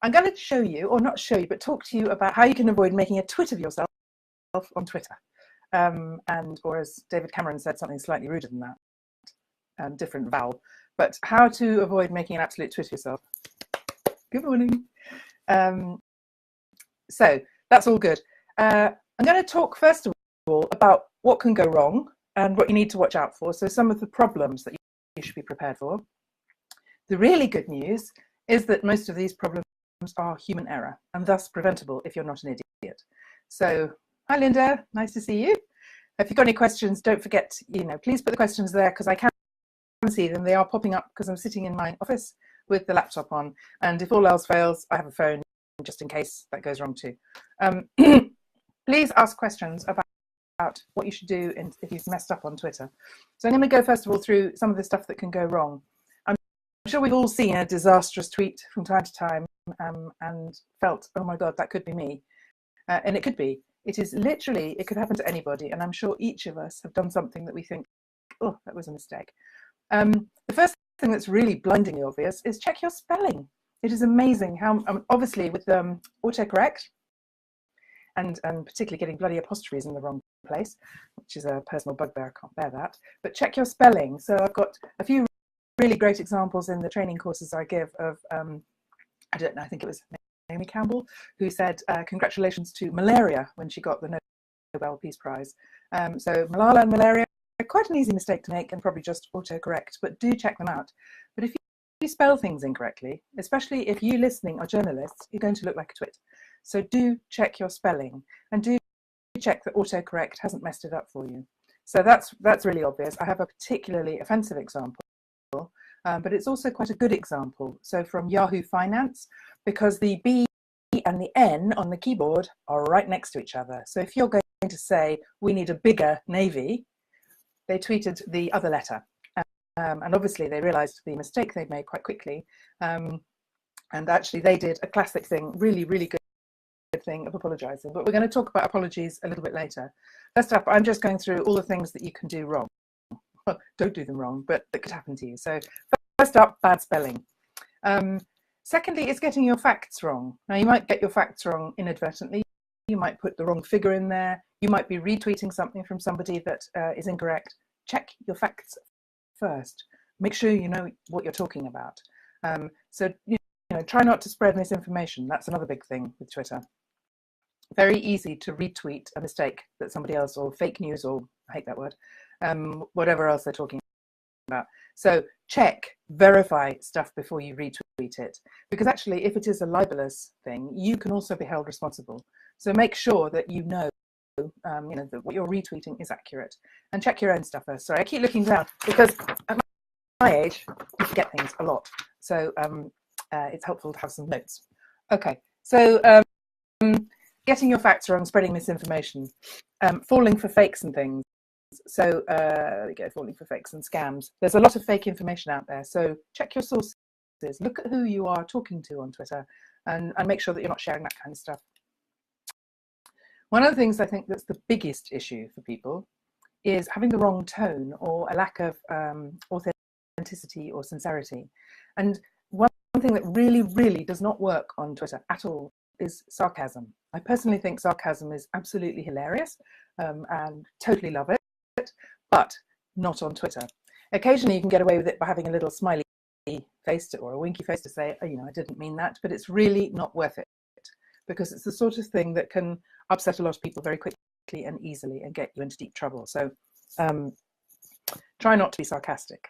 I'm going to show you, or not show you, but talk to you about how you can avoid making a twit of yourself on Twitter. Or as David Cameron said, something slightly ruder than that, different vowel, but how to avoid making an absolute twit of yourself. Good morning. So that's all good. I'm going to talk first of all about what can go wrong and what you need to watch out for. So some of the problems that you should be prepared for. The really good news is that most of these problems are human error and thus preventable if you're not an idiot. So, hi Linda, nice to see you. If you've got any questions, don't forget, please put the questions there because I can see them. They are popping up because I'm sitting in my office with the laptop on. And if all else fails, I have a phone just in case that goes wrong too. Please ask questions about what you should do if you've messed up on Twitter. So I'm going to go first of all through some of the stuff that can go wrong. I'm sure we've all seen a disastrous tweet from time to time and felt, oh my God, that could be me. And it could be. It is literally, it could happen to anybody. And I'm sure each of us have done something that we think, oh, that was a mistake. The first thing that's really blindingly obvious is check your spelling. It is amazing how, obviously with autocorrect and particularly getting bloody apostrophes in the wrong place, which is a personal bugbear, I can't bear that, but check your spelling. So I've got a few really great examples in the training courses I give of, I don't know, I think it was Naomi Campbell, who said congratulations to malaria when she got the Nobel Peace Prize. So Malala and malaria, quite an easy mistake to make and probably just autocorrect, but do check them out. But if you spell things incorrectly, especially if you listening are journalists, you're going to look like a twit. So do check your spelling and do check that autocorrect hasn't messed it up for you. So that's really obvious. I have a particularly offensive example, but it's also quite a good example. So from Yahoo Finance, because the B and the N on the keyboard are right next to each other. So if you're going to say, we need a bigger navy, they tweeted the other letter. And obviously they realized the mistake they'd made quite quickly. And actually they did a classic thing, really, really good thing of apologizing. But we're going to talk about apologies a little bit later. First up, I'm just going through all the things that you can do wrong. Well, don't do them wrong, but that could happen to you. So first up, bad spelling. Secondly, is getting your facts wrong. Now you might get your facts wrong inadvertently. You might put the wrong figure in there. You might be retweeting something from somebody that is incorrect. Check your facts first. Make sure you know what you're talking about. So try not to spread misinformation. That's another big thing with Twitter. Very easy to retweet a mistake that somebody else, or fake news, or I hate that word, whatever else they're talking about. So check, verify stuff before you retweet it, because actually if it is a libelous thing, you can also be held responsible. So make sure that you know that what you're retweeting is accurate, and check your own stuff first. Sorry, I keep looking down because at my age you forget things a lot, so it's helpful to have some notes. Okay, so getting your facts wrong, spreading misinformation, falling for fakes and things. So there we go, falling for fakes and scams. There's a lot of fake information out there, so check your sources. Look at who you are talking to on Twitter, and make sure that you're not sharing that kind of stuff. One of the things I think that's the biggest issue for people is having the wrong tone or a lack of authenticity or sincerity. And one thing that really, really does not work on Twitter at all is sarcasm. I personally think sarcasm is absolutely hilarious and totally love it, but not on Twitter. Occasionally you can get away with it by having a little smiley face or a winky face to say, oh, I didn't mean that, but it's really not worth it, because it's the sort of thing that can upset a lot of people very quickly and easily and get you into deep trouble. So try not to be sarcastic.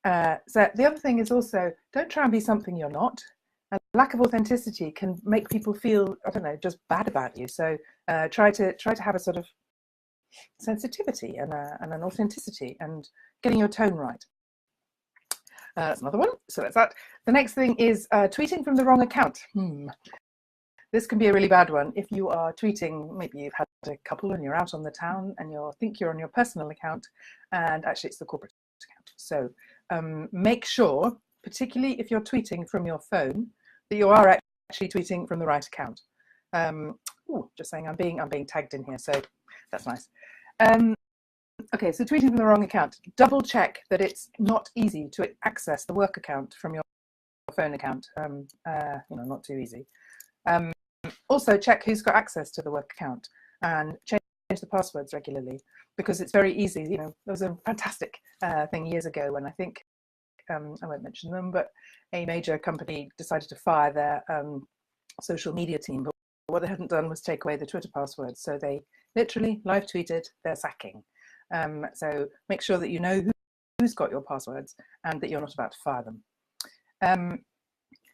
So the other thing is also, don't try and be something you're not. A lack of authenticity can make people feel, I don't know, just bad about you. So try to have a sort of sensitivity and an authenticity and getting your tone right. That's another one. So that's that. The next thing is tweeting from the wrong account. This can be a really bad one. If you are tweeting, maybe you've had a couple and you're out on the town and you think you're on your personal account, and actually it's the corporate account. So make sure, particularly if you're tweeting from your phone, that you are actually tweeting from the right account. Just saying, I'm being tagged in here, so that's nice. Okay, so tweeting from the wrong account. Double check that it's not easy to access the work account from your phone account. Not too easy. Also, check who's got access to the work account and change the passwords regularly, because it's very easy. There was a fantastic thing years ago when I think, I won't mention them, but a major company decided to fire their social media team. But what they hadn't done was take away the Twitter passwords. So they literally live tweeted their sacking. So make sure that you know who's got your passwords and that you're not about to fire them.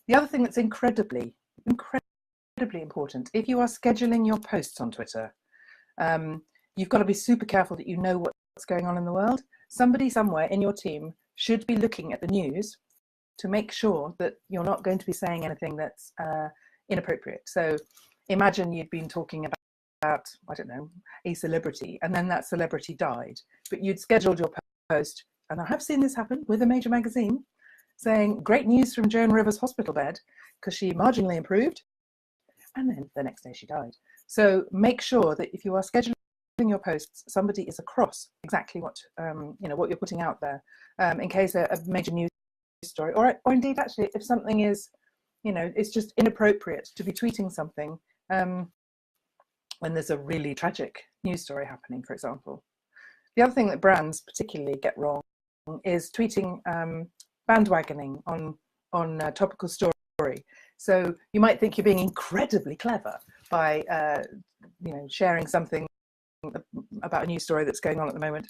The other thing that's incredibly important, if you are scheduling your posts on Twitter, you've got to be super careful that you know what's going on in the world. Somebody somewhere in your team should be looking at the news to make sure that you're not going to be saying anything that's inappropriate. So imagine you'd been talking about, I don't know, a celebrity, and then that celebrity died, but you'd scheduled your post, and I have seen this happen with a major magazine, saying great news from Joan Rivers' hospital bed because she marginally improved, and then the next day she died. So make sure that if you are scheduling your posts, somebody is across exactly what you're putting out there, in case a major news story, or indeed actually if something is, it's just inappropriate to be tweeting something when there's a really tragic news story happening, for example. The other thing that brands particularly get wrong is tweeting bandwagoning on a topical story. So you might think you're being incredibly clever by sharing something about a news story that's going on at the moment,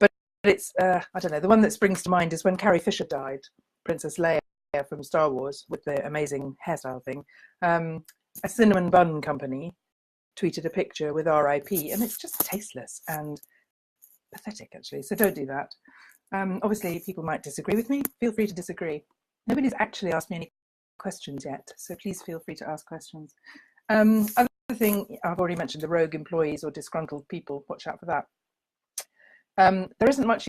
but it's I don't know, the one that springs to mind is when Carrie Fisher died, Princess Leia from Star Wars, with the amazing hairstyle thing. A cinnamon bun company tweeted a picture with RIP, and it's just tasteless and pathetic, actually. So don't do that. Obviously, people might disagree with me. Feel free to disagree. Nobody's actually asked me any questions yet, so please feel free to ask questions. Other thing, I've already mentioned the rogue employees or disgruntled people. Watch out for that. There isn't much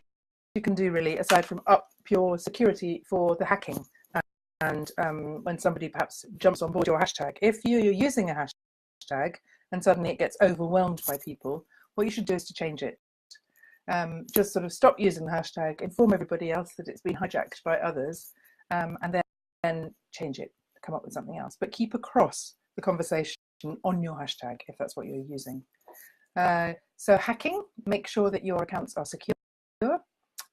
you can do really aside from up your security for the hacking. And when somebody perhaps jumps on board your hashtag, if you're using a hashtag and suddenly it gets overwhelmed by people, what you should do is to change it. Just sort of stop using the hashtag, inform everybody else that it's been hijacked by others, and then change it, come up with something else. But keep across the conversation on your hashtag if that's what you're using. So hacking, make sure that your accounts are secure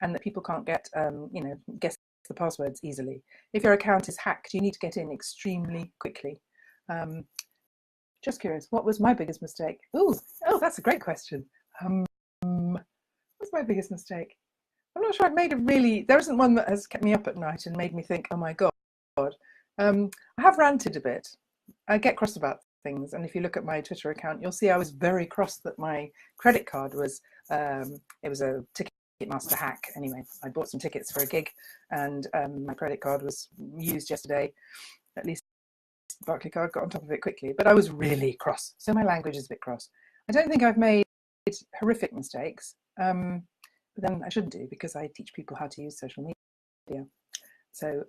and that people can't guess the passwords easily. If your account is hacked, you need to get in extremely quickly. Just curious, what was my biggest mistake? Oh, that's a great question. What's my biggest mistake? I'm not sure I've made there isn't one that has kept me up at night and made me think, oh my God. I have ranted a bit. I get cross about things, and if you look at my Twitter account, you'll see I was very cross that my credit card was, it was a Ticketmaster hack. Anyway, I bought some tickets for a gig, and my credit card was used yesterday. At least the Barclay card got on top of it quickly, but I was really cross. So my language is a bit cross. I don't think I've made horrific mistakes, but then I shouldn't do because I teach people how to use social media. So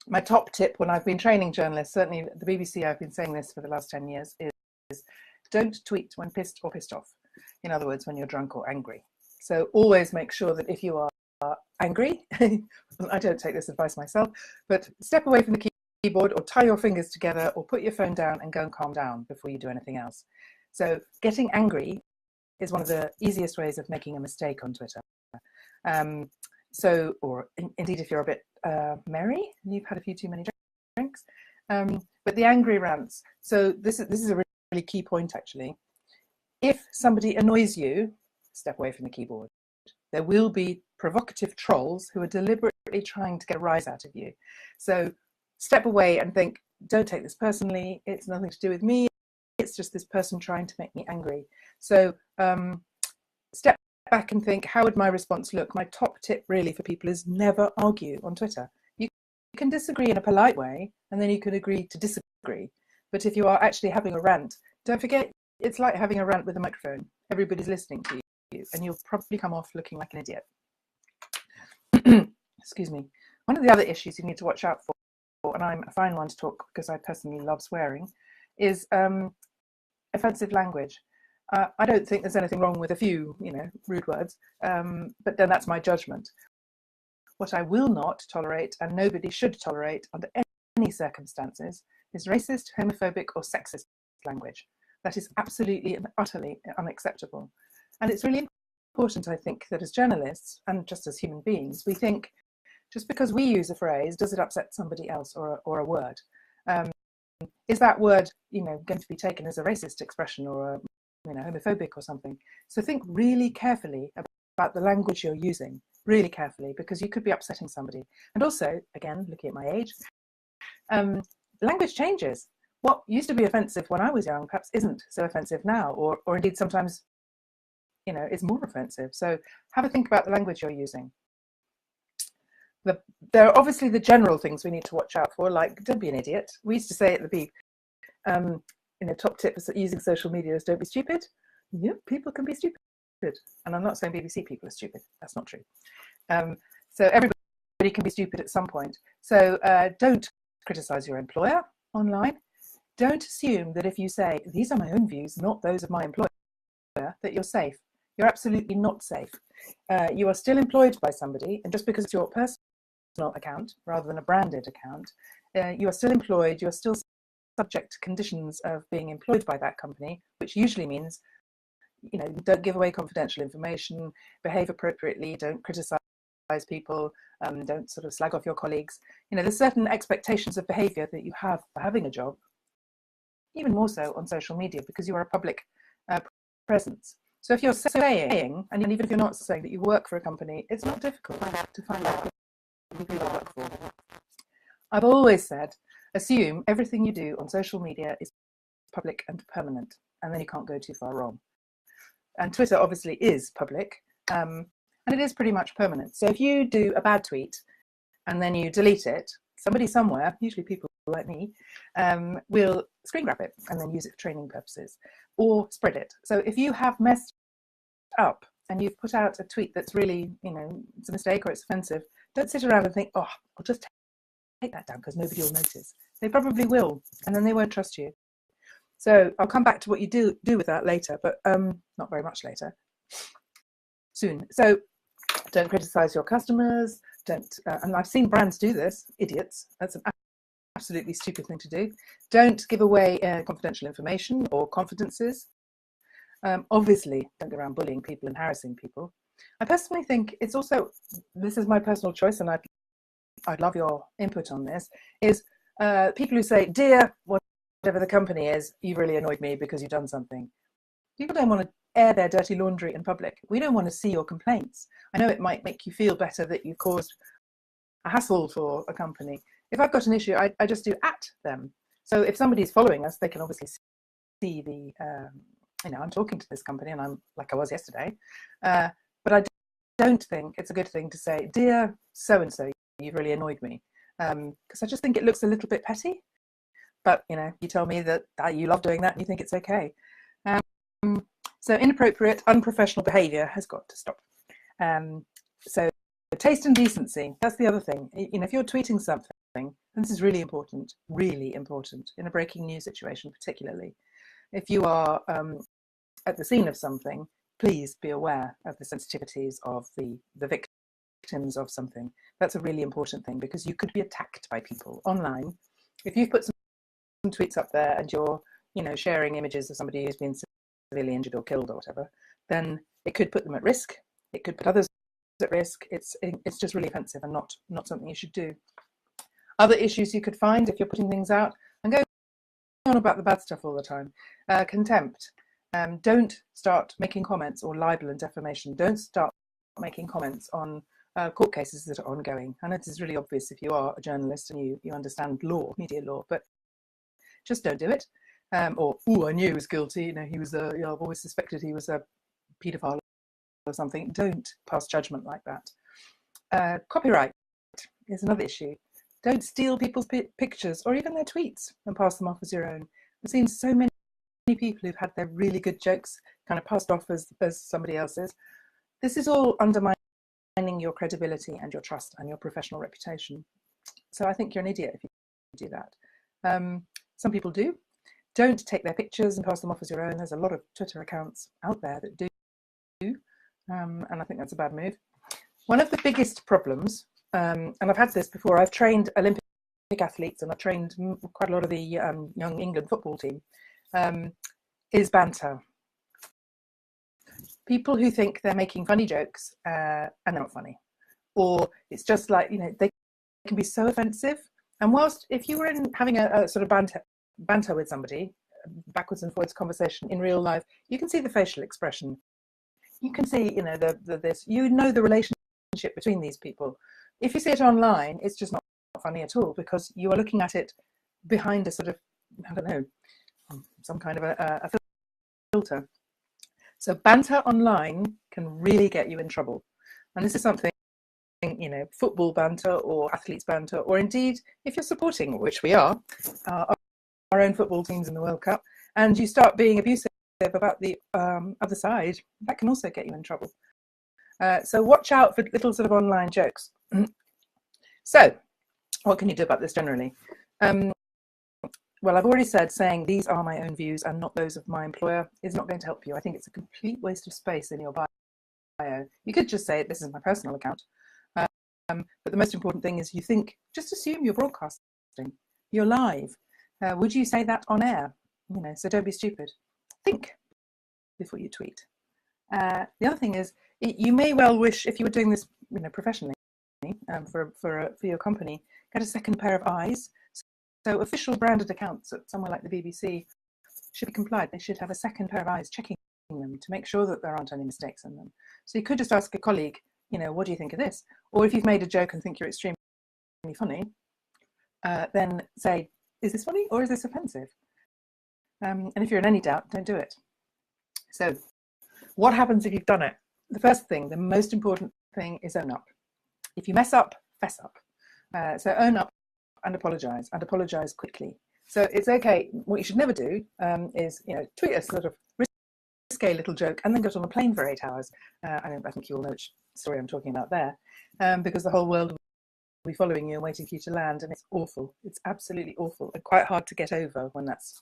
my top tip when I've been training journalists, certainly at the BBC, I've been saying this for the last 10 years, is don't tweet when pissed or pissed off. In other words, when you're drunk or angry. So always make sure that if you are angry, I don't take this advice myself, but step away from the keyboard or tie your fingers together or put your phone down and go and calm down before you do anything else. So getting angry is one of the easiest ways of making a mistake on Twitter. Or indeed, if you're a bit merry and you've had a few too many drinks. But the angry rants. So this is a really key point, actually. If somebody annoys you, step away from the keyboard. There will be provocative trolls who are deliberately trying to get a rise out of you. So step away and think, don't take this personally. It's nothing to do with me. It's just this person trying to make me angry. So step back and think, how would my response look? My top tip really for people is never argue on Twitter. You can disagree in a polite way, and then you can agree to disagree. But if you are actually having a rant, don't forget, it's like having a rant with a microphone. Everybody's listening to you, and you'll probably come off looking like an idiot. Excuse me. One of the other issues you need to watch out for, and I'm a fine one to talk because I personally love swearing, is offensive language. I don't think there's anything wrong with a few, rude words, but then that's my judgment. What I will not tolerate, and nobody should tolerate under any circumstances, is racist, homophobic, or sexist language. That is absolutely and utterly unacceptable. And it's really important, I think, that as journalists and just as human beings, we think just because we use a phrase, does it upset somebody else or a word? Is that word, going to be taken as a racist expression or a, homophobic or something? So think really carefully about the language you're using, really carefully, because you could be upsetting somebody. And also, again, looking at my age, language changes. What used to be offensive when I was young perhaps isn't so offensive now, or indeed sometimes, is more offensive. So have a think about the language you're using. There are obviously the general things we need to watch out for, like don't be an idiot. We used to say at the Beep, top tip is using social media is don't be stupid. Yeah, people can be stupid. And I'm not saying BBC people are stupid. That's not true. So everybody can be stupid at some point. So don't criticize your employer online. Don't assume that if you say, these are my own views, not those of my employer, that you're safe. You're absolutely not safe. You are still employed by somebody, and just because it's your personal account rather than a branded account, you are still employed, you are still subject to conditions of being employed by that company, which usually means, don't give away confidential information, behave appropriately, don't criticize people, don't sort of slag off your colleagues. There's certain expectations of behavior that you have for having a job, even more so on social media, because you are a public presence. So if you're saying, and even if you're not saying that you work for a company, it's not difficult to find out who you work for. I've always said, assume everything you do on social media is public and permanent, and then you can't go too far wrong. And Twitter obviously is public, and it is pretty much permanent. So if you do a bad tweet and then you delete it, somebody somewhere, usually people like me, will screen grab it and then use it for training purposes or spread it. So if you have messed up and you've put out a tweet that's really, it's a mistake or it's offensive, don't sit around and think, oh, I'll just take that down because nobody will notice. They probably will, and then they won't trust you. So I'll come back to what you do with that later, but not very much later, soon. So don't criticize your customers, and I've seen brands do this, idiots. That's an absolutely stupid thing to do. Don't give away confidential information or confidences. Obviously, don't go around bullying people and harassing people. I personally think it's also, this is my personal choice, and I'd love your input on this, is people who say, dear, whatever the company is, you've really annoyed me because you've done something. People don't want to air their dirty laundry in public. We don't want to see your complaints. I know it might make you feel better that you caused a hassle for a company. If I've got an issue, I just do at them. So if somebody's following us, they can obviously see the, I'm talking to this company and I'm like I was yesterday. But I don't think it's a good thing to say, dear so-and-so, you've really annoyed me. Because I just think it looks a little bit petty. But, you tell me that you love doing that and you think it's okay. So inappropriate, unprofessional behaviour has got to stop. So taste and decency, that's the other thing. If you're tweeting something, and this is really important in a breaking news situation particularly. If you are at the scene of something, please be aware of the sensitivities of the victims of something. That's a really important thing because you could be attacked by people online. If you've put some tweets up there and you're, sharing images of somebody who's been severely injured or killed or whatever, then it could put them at risk. It could put others at risk. It's just really offensive and not something you should do. Other issues you could find if you're putting things out, and going on about the bad stuff all the time. Contempt. Don't start making comments or libel and defamation. Don't start making comments on court cases that are ongoing. I know this is really obvious if you are a journalist and you understand law, media law, but just don't do it. I knew he was guilty. He was I've always suspected he was a paedophile or something. Don't pass judgment like that. Copyright is another issue. Don't steal people's pictures or even their tweets and pass them off as your own. I've seen so many people who've had their really good jokes kind of passed off as somebody else's. This is all undermining your credibility and your trust and your professional reputation. So I think you're an idiot if you do that. Some people do. Don't take their pictures and pass them off as your own. There's a lot of Twitter accounts out there that do. And I think that's a bad move. One of the biggest problems and I've had this before. I've trained Olympic athletes, and I've trained quite a lot of the young England football team, is banter. People who think they're making funny jokes and they're not funny, or it's just like, they can be so offensive. And whilst if you were having a sort of banter with somebody, backwards and forwards conversation in real life, you can see the facial expression. You can see, the relationship between these people. If you see it online, it's just not funny at all, because you are looking at it behind a sort of, I don't know, some kind of a filter. So banter online can really get you in trouble. And this is something, football banter or athletes banter, or indeed, if you're supporting, which we are, our own football teams in the World Cup, and you start being abusive about the other side, that can also get you in trouble. So watch out for little sort of online jokes. So what can you do about this generally? Well, I've already said saying these are my own views and not those of my employer is not going to help you. I think it's a complete waste of space in your bio. You could just say this is my personal account. But the most important thing is just assume you're broadcasting. You're live. Would you say that on air? So don't be stupid. Think before you tweet. The other thing is, you may well wish, if you were doing this, professionally, for your company, get a second pair of eyes. So official branded accounts at somewhere like the BBC should be complied. They should have a second pair of eyes checking them to make sure that there aren't any mistakes in them. So you could just ask a colleague, what do you think of this? Or if you've made a joke and think you're extremely funny, then say, is this funny or is this offensive? And if you're in any doubt, don't do it. So what happens if you've done it? The first thing, the most important thing, is own up. If you mess up, fess up. So own up and apologize quickly. So it's okay. What you should never do is, tweet a sort of risque little joke and then get on a plane for 8 hours. I think you all know which story I'm talking about there, because the whole world will be following you and waiting for you to land, and it's awful. It's absolutely awful and quite hard to get over when that's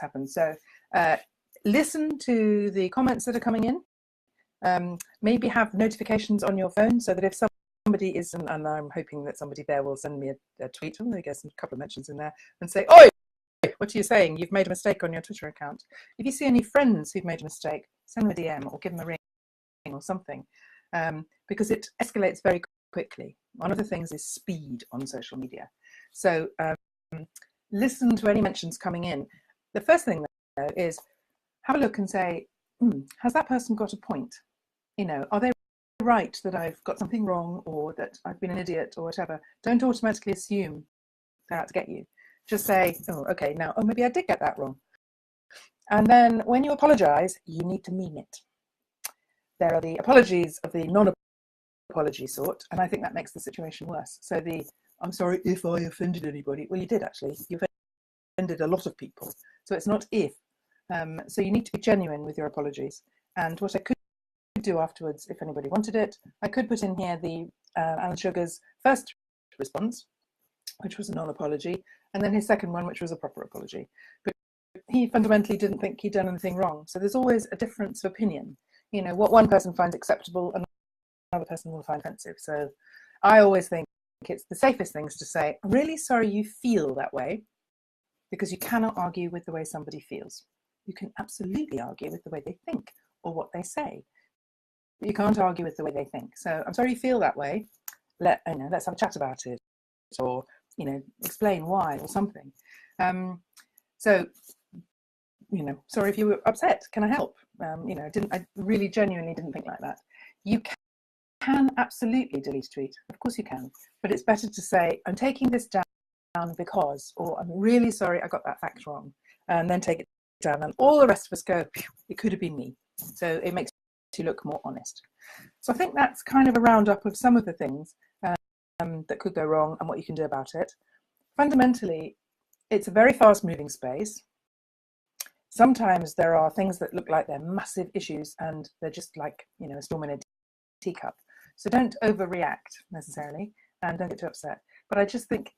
happened. So listen to the comments that are coming in. Maybe have notifications on your phone so that if somebody is, and I'm hoping that somebody there will send me a tweet, I'm going to get a couple of mentions in there, and say, oi, what are you saying? You've made a mistake on your Twitter account. If you see any friends who've made a mistake, send them a DM or give them a ring or something, because it escalates very quickly. One of the things is speed on social media. So listen to any mentions coming in. The first thing, though, is have a look and say, has that person got a point? Are they right that I've got something wrong, or that I've been an idiot, or whatever? Don't automatically assume they're out to get you. Just say, okay, now, maybe I did get that wrong. And then when you apologize, you need to mean it. There are the apologies of the non-apology sort, and I think that makes the situation worse. So I'm sorry if I offended anybody. Well, you did actually. You offended a lot of people. So it's not if. So you need to be genuine with your apologies. And what I could do afterwards, if anybody wanted it, I could put in here the Alan Sugar's first response, which was a non-apology, and then his second one, which was a proper apology. But he fundamentally didn't think he'd done anything wrong. So there's always a difference of opinion. What one person finds acceptable, another person will find offensive. So I always think it's the safest thing is to say, I'm really sorry you feel that way, because you cannot argue with the way somebody feels. You can absolutely argue with the way they think or what they say. But you can't argue with the way they think. So I'm sorry you feel that way. Let's have a chat about it, or explain why or something. So sorry if you were upset. Can I help? I really genuinely didn't think like that. You can absolutely delete a tweet. Of course you can. But it's better to say, I'm taking this down because, or I'm really sorry I got that fact wrong, and then take it down. And all the rest of us go, it could have been me. So it makes you look more honest. So I think that's kind of a roundup of some of the things that could go wrong and what you can do about it. Fundamentally, it's a very fast moving space. Sometimes there are things that look like they're massive issues and they're just like, a storm in a teacup. So don't overreact necessarily and don't get too upset. But I just think,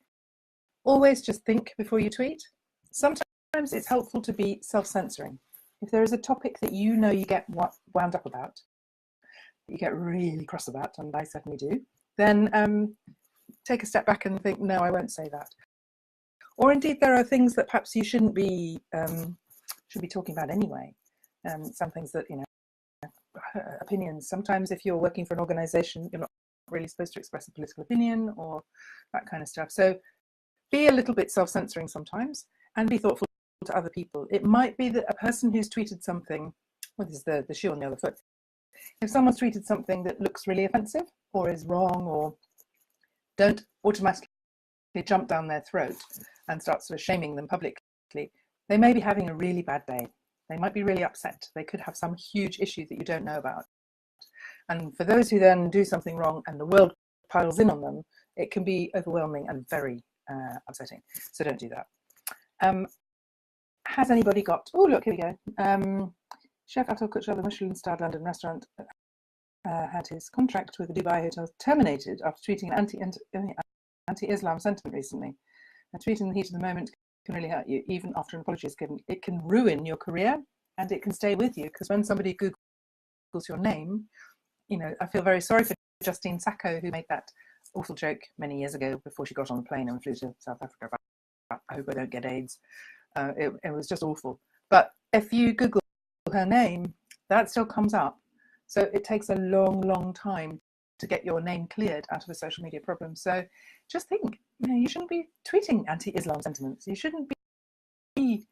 always just think before you tweet. Sometimes it's helpful to be self-censoring. If there is a topic that you get wound up about, that you get really cross about, and I certainly do, then take a step back and think, no, I won't say that. Or indeed, there are things that perhaps you shouldn't be talking about anyway. Some things that, opinions. Sometimes if you're working for an organization, you're not really supposed to express a political opinion or that kind of stuff. So be a little bit self-censoring sometimes and be thoughtful to other people. It might be that a person who's tweeted something, well, this is the shoe on the other foot. If someone's tweeted something that looks really offensive or is wrong, or don't automatically jump down their throat and start sort of shaming them publicly. They may be having a really bad day. They might be really upset. They could have some huge issue that you don't know about. And for those who then do something wrong and the world piles in on them, it can be overwhelming and very upsetting. So don't do that. Has anybody got, oh look, here we go. Chef Atul Kuchar, the Michelin-starred London restaurant, had his contract with the Dubai hotel terminated after tweeting an anti-Islam sentiment recently. A tweet in the heat of the moment can really hurt you, even after an apology is given. It can ruin your career and it can stay with you, because when somebody Googles your name, I feel very sorry for Justine Sacco, who made that awful joke many years ago before she got on the plane and flew to South Africa about, I hope I don't get AIDS. It was just awful. But if you Google her name, that still comes up. So it takes a long, long time to get your name cleared out of a social media problem. So just think, you shouldn't be tweeting anti-Islam sentiments. You shouldn't be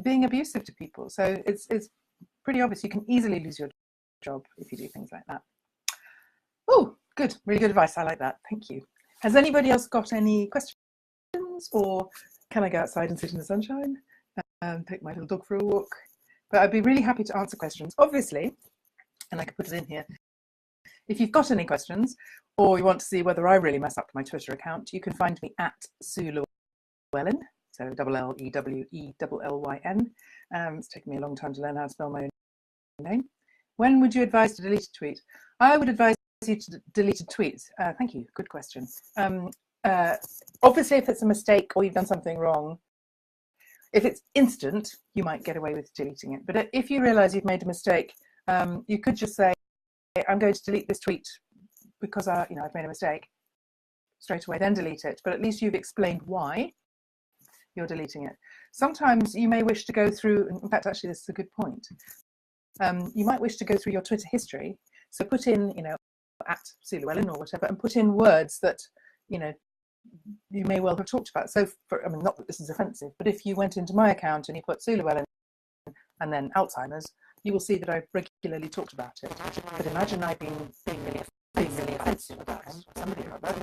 being abusive to people. So it's pretty obvious. You can easily lose your job if you do things like that. Oh, good. Really good advice. I like that. Thank you. Has anybody else got any questions? Or can I go outside and sit in the sunshine and take my little dog for a walk? But I'd be really happy to answer questions, obviously, and I could put it in here. If you've got any questions, or you want to see whether I really mess up my Twitter account, you can find me at Sue Llewellyn, so Lewellyn. It's taken me a long time to learn how to spell my own name. When would you advise to delete a tweet? I would advise you to delete a tweet. Thank you. Good question. Obviously, if it's a mistake or you've done something wrong, if it's instant, you might get away with deleting it. But if you realize you've made a mistake, you could just say, I'm going to delete this tweet because I've made a mistake. Straight away, then delete it. But at least you've explained why you're deleting it. Sometimes you may wish to go through, in fact, actually, this is a good point. You might wish to go through your Twitter history. So put in, at Sue Llewellyn or whatever, and put in words that, you may well have talked about. So, not that this is offensive, but if you went into my account and you put Sue Llewellyn and then Alzheimer's, you will see that I've regularly talked about it. But imagine I've been being really offensive about somebody or other.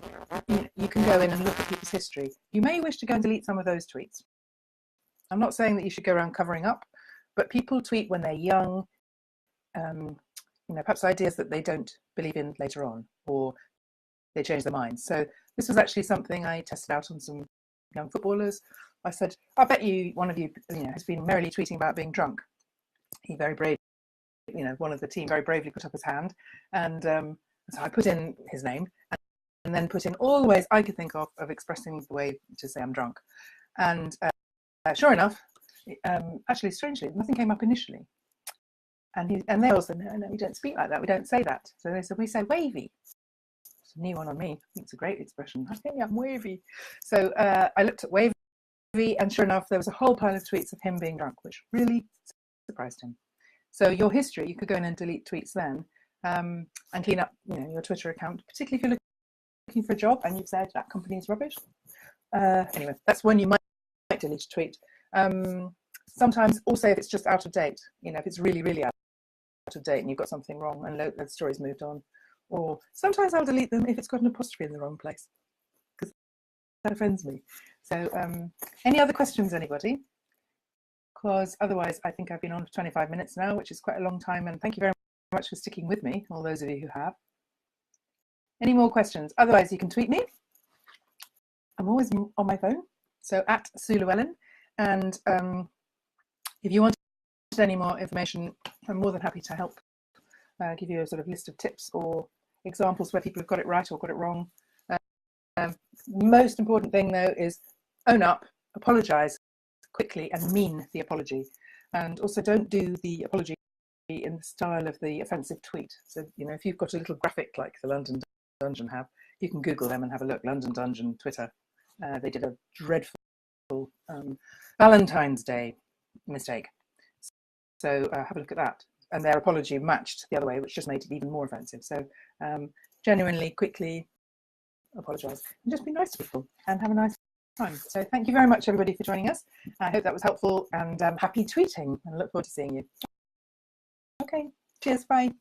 You can go in and look at people's history. You may wish to go and delete some of those tweets. I'm not saying that you should go around covering up, but people tweet when they're young, perhaps ideas that they don't believe in later on, or they change their minds. So this was actually something I tested out on some young footballers. I said, I bet you one of you, has been merrily tweeting about being drunk. He very bravely, one of the team very bravely put up his hand, and so I put in his name and then put in all the ways I could think of expressing the way to say I'm drunk. And sure enough, actually strangely, nothing came up initially. And they all said, no, we don't speak like that. We don't say that. So they said, we say wavy. It's a new one on me. I think it's a great expression. I think I'm wavy. So I looked at wavy, and sure enough, there was a whole pile of tweets of him being drunk, which really surprised him. So your history, you could go in and delete tweets then, and clean up, your Twitter account, particularly if you're looking for a job and you've said that company is rubbish. Anyway, that's when you might delete a tweet. Sometimes also if it's just out of date, if it's really, really out of date and you've got something wrong and the story's moved on. Or sometimes I'll delete them if it's got an apostrophe in the wrong place, because that offends me. So any other questions, anybody? Because otherwise I think I've been on for 25 minutes now, which is quite a long time, and thank you very much for sticking with me, all those of you who have. Any more questions? Otherwise you can tweet me. I'm always on my phone, so at Sue Llewellyn. And if you want any more information, I'm more than happy to help give you a sort of list of tips or examples where people have got it right or got it wrong. Most important thing though is own up, apologise quickly and mean the apology. And also don't do the apology in the style of the offensive tweet. So, if you've got a little graphic like the London Dungeon have, You can Google them and have a look. London Dungeon Twitter. They did a dreadful Valentine's Day mistake. So have a look at that. And their apology matched the other way, which just made it even more offensive. So genuinely, quickly apologise and just be nice to people and have a nice time. So thank you very much, everybody, for joining us. I hope that was helpful, and happy tweeting, and look forward to seeing you. Okay, cheers, bye.